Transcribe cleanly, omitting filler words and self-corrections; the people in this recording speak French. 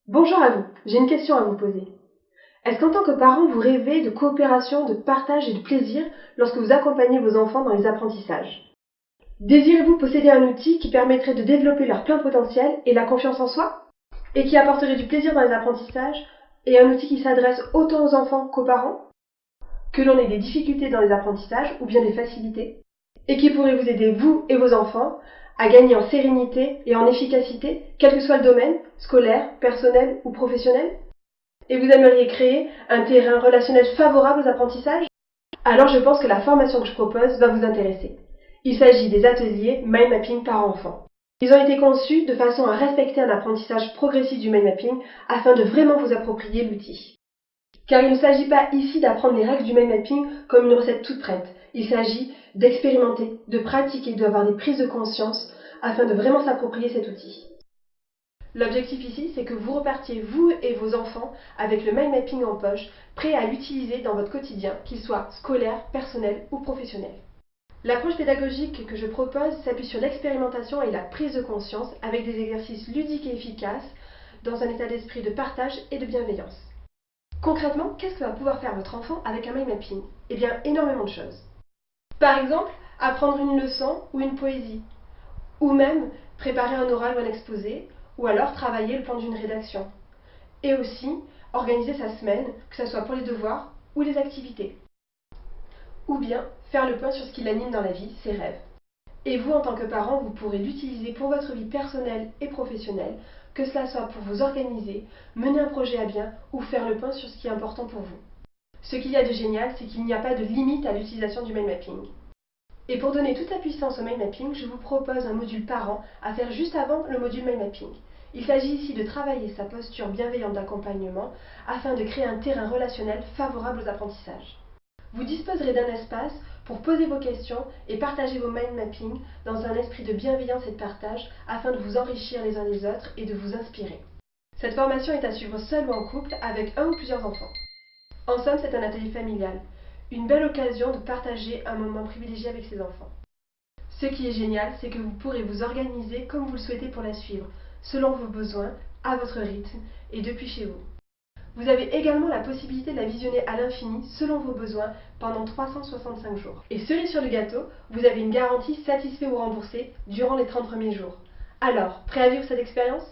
Bonjour à vous, j'ai une question à vous poser. Est-ce qu'en tant que parent, vous rêvez de coopération, de partage et de plaisir lorsque vous accompagnez vos enfants dans les apprentissages? Désirez-vous posséder un outil qui permettrait de développer leur plein potentiel et la confiance en soi? Et qui apporterait du plaisir dans les apprentissages, et un outil qui s'adresse autant aux enfants qu'aux parents? Que l'on ait des difficultés dans les apprentissages ou bien des facilités? Et qui pourrait vous aider, vous et vos enfants, à gagner en sérénité et en efficacité, quel que soit le domaine, scolaire, personnel ou professionnel? Et vous aimeriez créer un terrain relationnel favorable aux apprentissages? Alors je pense que la formation que je propose va vous intéresser. Il s'agit des ateliers Mind Mapping par enfant. Ils ont été conçus de façon à respecter un apprentissage progressif du mind mapping afin de vraiment vous approprier l'outil. Car il ne s'agit pas ici d'apprendre les règles du mind mapping comme une recette toute prête. Il s'agit d'expérimenter, de pratiquer, d'avoir des prises de conscience afin de vraiment s'approprier cet outil. L'objectif ici, c'est que vous repartiez, vous et vos enfants, avec le mind mapping en poche, prêts à l'utiliser dans votre quotidien, qu'il soit scolaire, personnel ou professionnel. L'approche pédagogique que je propose s'appuie sur l'expérimentation et la prise de conscience avec des exercices ludiques et efficaces dans un état d'esprit de partage et de bienveillance. Concrètement, qu'est-ce que va pouvoir faire votre enfant avec un mind mapping? Eh bien, énormément de choses. Par exemple, apprendre une leçon ou une poésie, ou même préparer un oral ou un exposé, ou alors travailler le plan d'une rédaction. Et aussi organiser sa semaine, que ce soit pour les devoirs ou les activités. Ou bien faire le point sur ce qui l'anime dans la vie, ses rêves. Et vous, en tant que parent, vous pourrez l'utiliser pour votre vie personnelle et professionnelle, que cela soit pour vous organiser, mener un projet à bien ou faire le point sur ce qui est important pour vous. Ce qu'il y a de génial, c'est qu'il n'y a pas de limite à l'utilisation du mind mapping. Et pour donner toute sa puissance au mind mapping, je vous propose un module parent à faire juste avant le module mind mapping. Il s'agit ici de travailler sa posture bienveillante d'accompagnement afin de créer un terrain relationnel favorable aux apprentissages. Vous disposerez d'un espace pour poser vos questions et partager vos mind mapping dans un esprit de bienveillance et de partage afin de vous enrichir les uns les autres et de vous inspirer. Cette formation est à suivre seul ou en couple avec un ou plusieurs enfants. En somme, c'est un atelier familial, une belle occasion de partager un moment privilégié avec ses enfants. Ce qui est génial, c'est que vous pourrez vous organiser comme vous le souhaitez pour la suivre, selon vos besoins, à votre rythme et depuis chez vous. Vous avez également la possibilité de la visionner à l'infini, selon vos besoins, pendant 365 jours. Et cerise sur le gâteau, vous avez une garantie satisfait ou remboursé durant les 30 premiers jours. Alors, prêt à vivre cette expérience ?